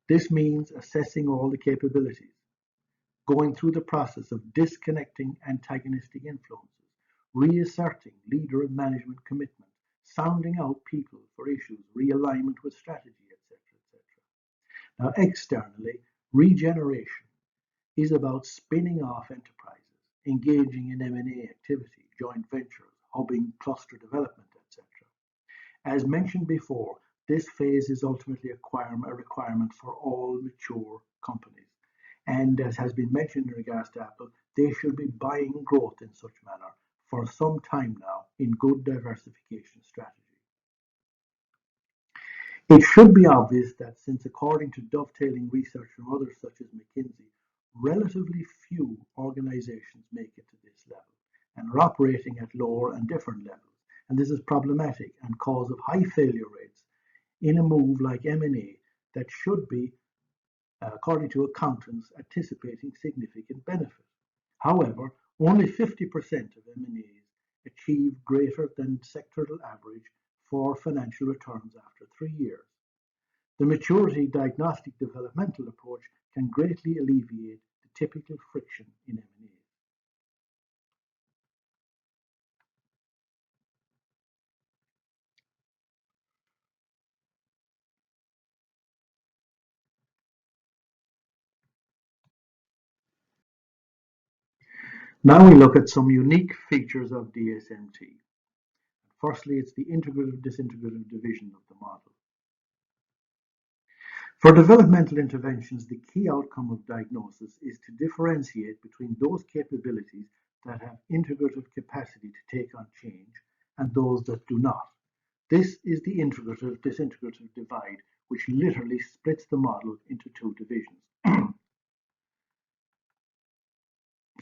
This means assessing all the capabilities, going through the process of disconnecting antagonistic influences, reasserting leader and management commitment, sounding out people for issues, realignment with strategy, etc., etc. Now, externally, regeneration is about spinning off enterprises, engaging in M&A activity, joint ventures, hubbing, cluster development, etc. As mentioned before, this phase is ultimately a requirement for all mature companies. And as has been mentioned in regards to Apple, they should be buying growth in such manner for some time now in good diversification strategy. It should be obvious that since according to dovetailing research from others such as McKinsey, relatively few organizations make it to this level and are operating at lower and different levels, and this is problematic and cause of high failure rates in a move like M&A that should be, according to accountants, anticipating significant benefit. However, only 50% of M&As achieve greater than sectoral average for financial returns after 3 years. The maturity diagnostic developmental approach can greatly alleviate the typical friction in M&As. Now we look at some unique features of DSMT. Firstly, it's the integrative-disintegrative division of the model. For developmental interventions, the key outcome of diagnosis is to differentiate between those capabilities that have integrative capacity to take on change and those that do not. This is the integrative-disintegrative divide, which literally splits the model into two divisions.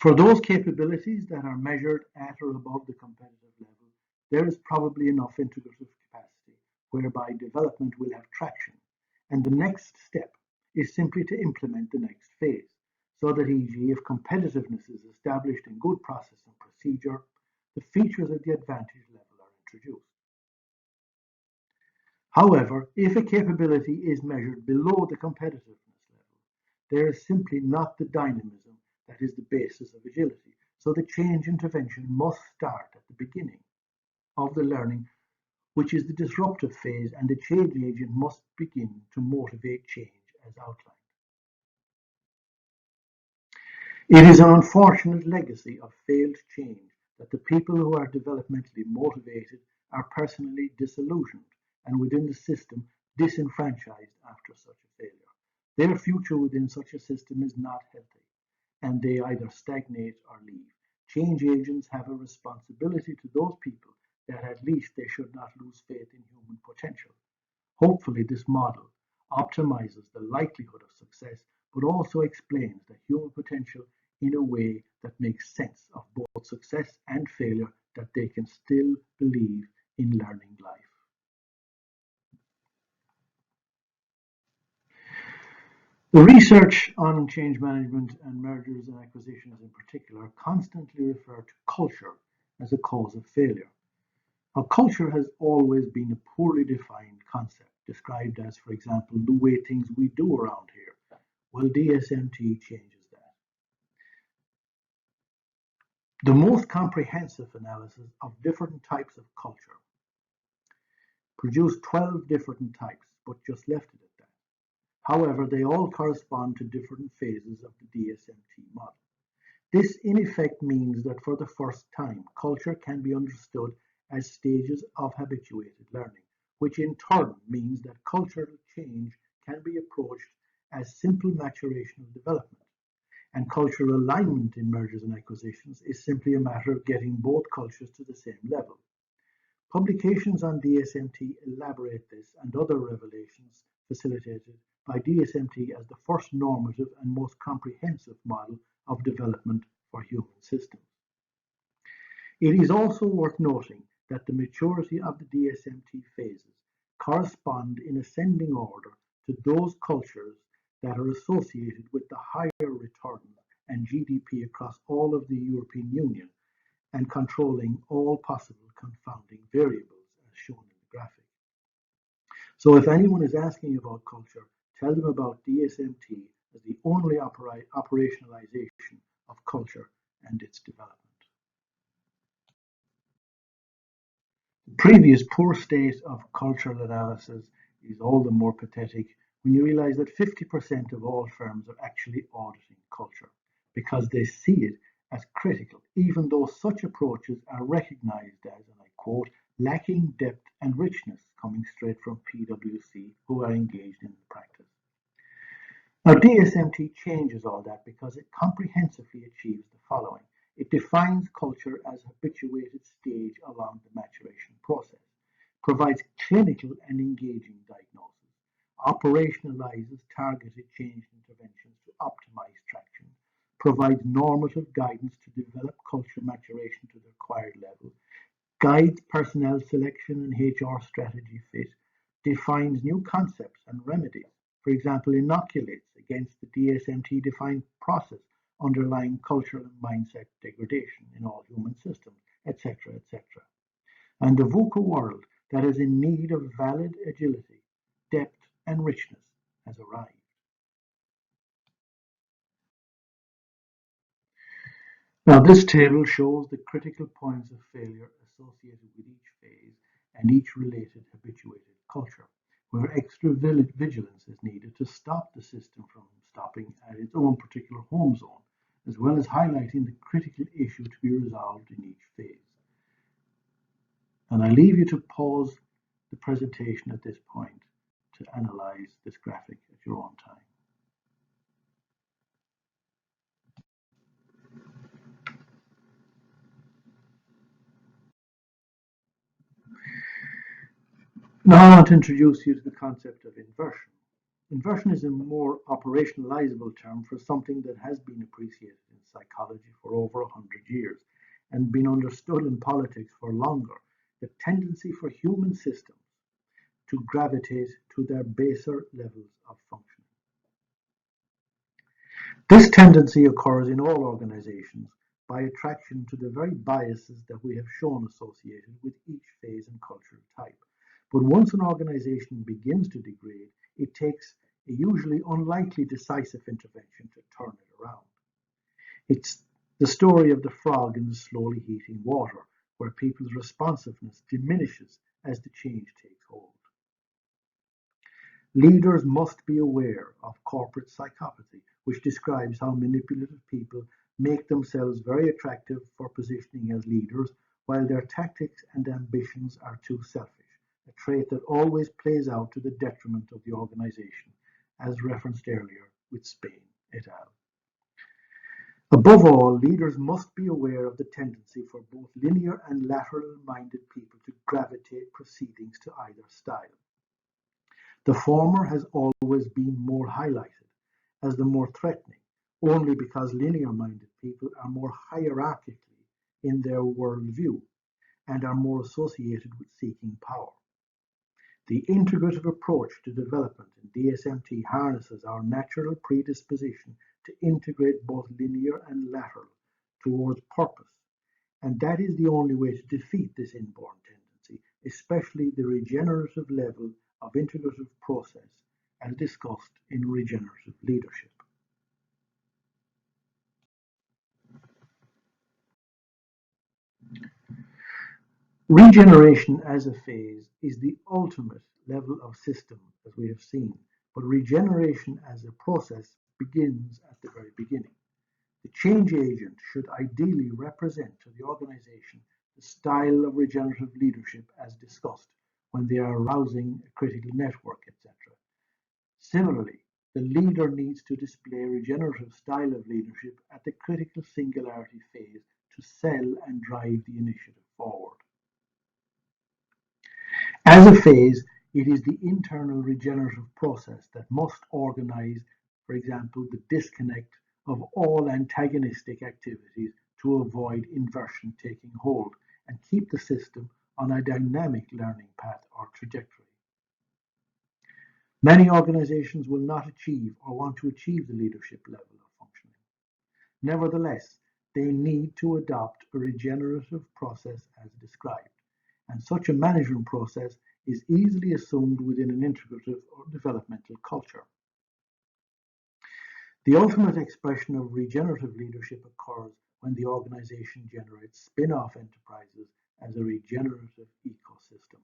For those capabilities that are measured at or above the competitive level, there is probably enough integrative capacity whereby development will have traction, and the next step is simply to implement the next phase, so that e.g. if competitiveness is established in good process and procedure, the features at the advantage level are introduced. However, if a capability is measured below the competitiveness level, there is simply not the dynamism that is the basis of agility. So the change intervention must start at the beginning of the learning, which is the disruptive phase, and the change agent must begin to motivate change as outlined. It is an unfortunate legacy of failed change that the people who are developmentally motivated are personally disillusioned and within the system disenfranchised after such a failure. Their future within such a system is not healthy, and they either stagnate or leave. Change agents have a responsibility to those people that at least they should not lose faith in human potential. Hopefully, this model optimizes the likelihood of success, but also explains that human potential in a way that makes sense of both success and failure, that they can still believe in learning life. The research on change management and mergers and acquisitions in particular constantly refer to culture as a cause of failure. Now, culture has always been a poorly defined concept, described as, for example, the way things we do around here. Well, DSMT changes that. The most comprehensive analysis of different types of culture produced 12 different types, but just left it at that. However, they all correspond to different phases of the DSMT model. This in effect means that for the first time, culture can be understood as stages of habituated learning, which in turn means that cultural change can be approached as simple maturation of development. And cultural alignment in mergers and acquisitions is simply a matter of getting both cultures to the same level. Publications on DSMT elaborate this and other revelations facilitated by DSMT as the first normative and most comprehensive model of development for human systems. It is also worth noting that the maturity of the DSMT phases correspond in ascending order to those cultures that are associated with the higher returns and GDP across all of the European Union and controlling all possible confounding variables as shown in the graphic. So if anyone is asking about culture, tell them about DSMT as the only operationalization of culture and its development. The previous poor state of cultural analysis is all the more pathetic when you realize that 50% of all firms are actually auditing culture because they see it as critical, even though such approaches are recognized as, and I quote, lacking depth and richness, coming straight from PwC, who are engaged in the practice. Now, DSMT changes all that because it comprehensively achieves the following. It defines culture as a habituated stage along the maturation process, provides clinical and engaging diagnosis, operationalizes targeted change interventions to optimize traction, provides normative guidance to develop culture maturation to the required level, guides personnel selection and HR strategy fit, defines new concepts and remedies, for example, inoculates against the DSMT defined process underlying cultural and mindset degradation in all human systems, etc., etc. And the VUCA world that is in need of valid agility, depth, and richness has arrived. Now, this table shows the critical points of failure associated with each phase and each related habituated culture, where extra vigilance is needed to stop the system from stopping at its own particular home zone, as well as highlighting the critical issue to be resolved in each phase. And I leave you to pause the presentation at this point to analyze this graphic at your own time. Now I want to introduce you to the concept of inversion. Inversion is a more operationalizable term for something that has been appreciated in psychology for over 100 years and been understood in politics for longer, the tendency for human systems to gravitate to their baser levels of functioning. This tendency occurs in all organizations by attraction to the very biases that we have shown associated with each phase and cultural type. But once an organization begins to degrade, it takes a usually unlikely decisive intervention to turn it around. It's the story of the frog in the slowly heating water, where people's responsiveness diminishes as the change takes hold. Leaders must be aware of corporate psychopathy, which describes how manipulative people make themselves very attractive for positioning as leaders, while their tactics and ambitions are too selfish, a trait that always plays out to the detriment of the organization, as referenced earlier with Spain et al. Above all, leaders must be aware of the tendency for both linear and lateral-minded people to gravitate proceedings to either style. The former has always been more highlighted as the more threatening, only because linear-minded people are more hierarchically in their worldview and are more associated with seeking power. The integrative approach to development in DSMT harnesses our natural predisposition to integrate both linear and lateral towards purpose, and that is the only way to defeat this inborn tendency, especially the regenerative level of integrative process as discussed in regenerative leadership. Regeneration as a phase is the ultimate level of system, as we have seen, but regeneration as a process begins at the very beginning. The change agent should ideally represent to the organization the style of regenerative leadership as discussed when they are arousing a critical network, etc. Similarly, the leader needs to display a regenerative style of leadership at the critical singularity phase to sell and drive the initiative forward. As a phase, it is the internal regenerative process that must organize, for example, the disconnect of all antagonistic activities to avoid inversion taking hold and keep the system on a dynamic learning path or trajectory. Many organizations will not achieve or want to achieve the leadership level of functioning. Nevertheless, they need to adopt a regenerative process as described, and such a management process is easily assumed within an integrative or developmental culture. The ultimate expression of regenerative leadership occurs when the organization generates spin-off enterprises as a regenerative ecosystem.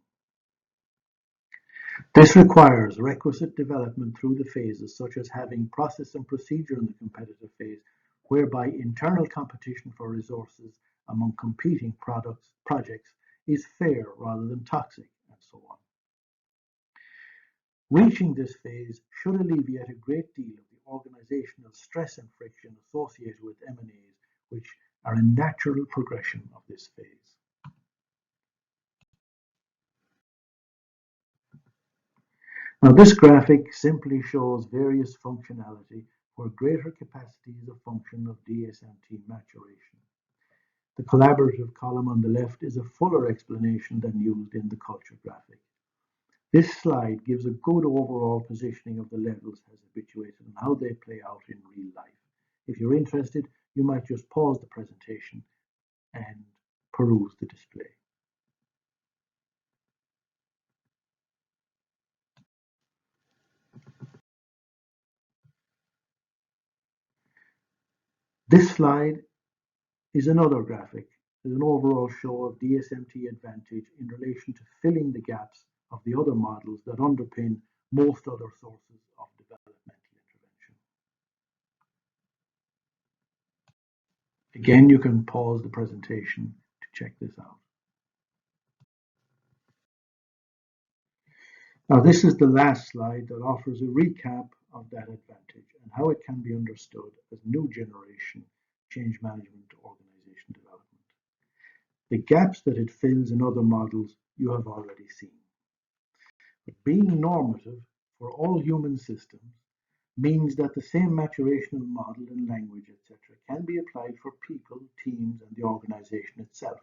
This requires requisite development through the phases, such as having process and procedure in the competitive phase, whereby internal competition for resources among competing projects is fair rather than toxic, and so on. Reaching this phase should alleviate a great deal of the organizational stress and friction associated with M&As, which are a natural progression of this phase. Now, this graphic simply shows various functionality where greater capacity is a function of DSMT maturation. The collaborative column on the left is a fuller explanation than used in the culture graphic. This slide gives a good overall positioning of the levels as habituated and how they play out in real life. If you're interested, you might just pause the presentation and peruse the display. This slide is another graphic with an overall show of DSMT advantage in relation to filling the gaps of the other models that underpin most other sources of developmental intervention. Again, you can pause the presentation to check this out. Now, this is the last slide that offers a recap of that advantage and how it can be understood as new generation change management organization development. The gaps that it fills in other models you have already seen. But being normative for all human systems means that the same maturational model in language, etc., can be applied for people, teams, and the organization itself,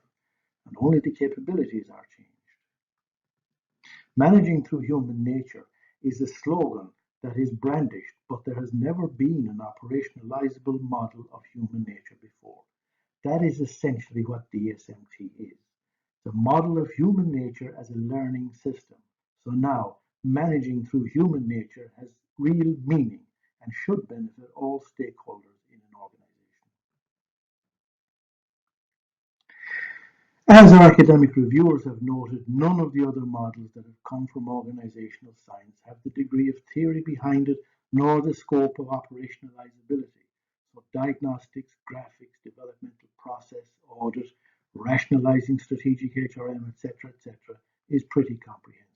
and only the capabilities are changed. Managing through human nature is a slogan that is brandished, but there has never been an operationalizable model of human nature before. That is essentially what DSMT is. The model of human nature as a learning system. So now, managing through human nature has real meaning and should benefit all stakeholders in an organization. As our academic reviewers have noted, none of the other models that have come from organizational science have the degree of theory behind it, nor the scope of operationalizability. So diagnostics, graphics, developmental process, audit, rationalizing strategic HRM, etc., is pretty comprehensive.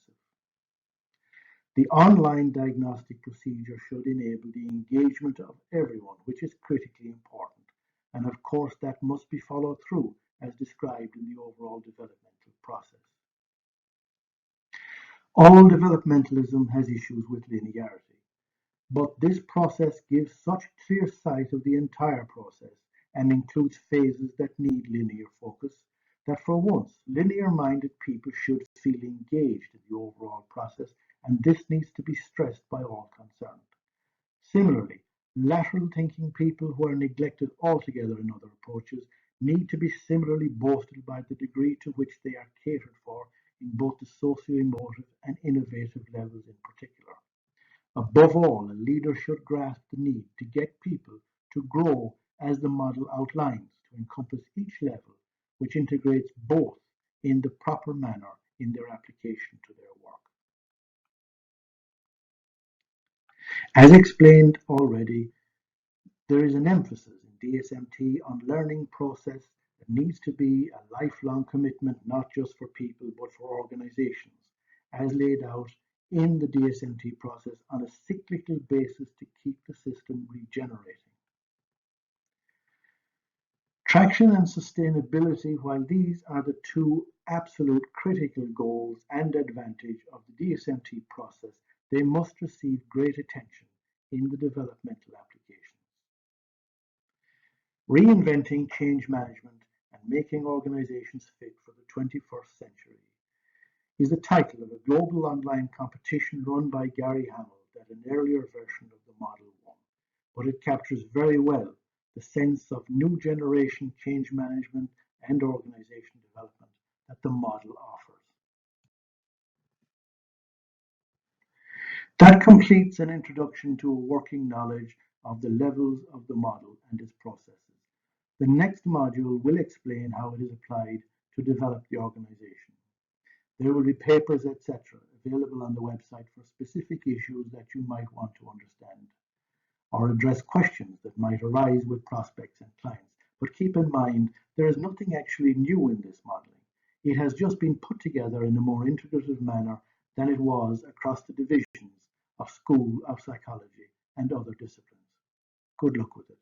The online diagnostic procedure should enable the engagement of everyone, which is critically important. And of course, that must be followed through as described in the overall developmental process. All developmentalism has issues with linearity. But this process gives such clear sight of the entire process and includes phases that need linear focus that for once linear-minded people should feel engaged in the overall process, and this needs to be stressed by all concerned. Similarly, lateral thinking people who are neglected altogether in other approaches need to be similarly boasted by the degree to which they are catered for in both the socio-emotive and innovative levels in particular. Above all, a leader should grasp the need to get people to grow as the model outlines, to encompass each level, which integrates both in the proper manner in their application to their work. As explained already, there is an emphasis in DSMT on learning process that needs to be a lifelong commitment, not just for people, but for organizations, as laid out in the DSMT process on a cyclical basis to keep the system regenerating. Traction and sustainability, while these are the two absolute critical goals and advantage of the DSMT process, they must receive great attention in the developmental applications. Reinventing change management and making organizations fit for the 21st century is the title of a global online competition run by Gary Hamel that an earlier version of the model won, but it captures very well the sense of new generation change management and organization development that the model offers. That completes an introduction to a working knowledge of the levels of the model and its processes. The next module will explain how it is applied to develop the organization. There will be papers, etc., available on the website for specific issues that you might want to understand or address questions that might arise with prospects and clients. But keep in mind, there is nothing actually new in this modeling. It has just been put together in a more integrative manner than it was across the divisions of School of Psychology and other disciplines. Good luck with it.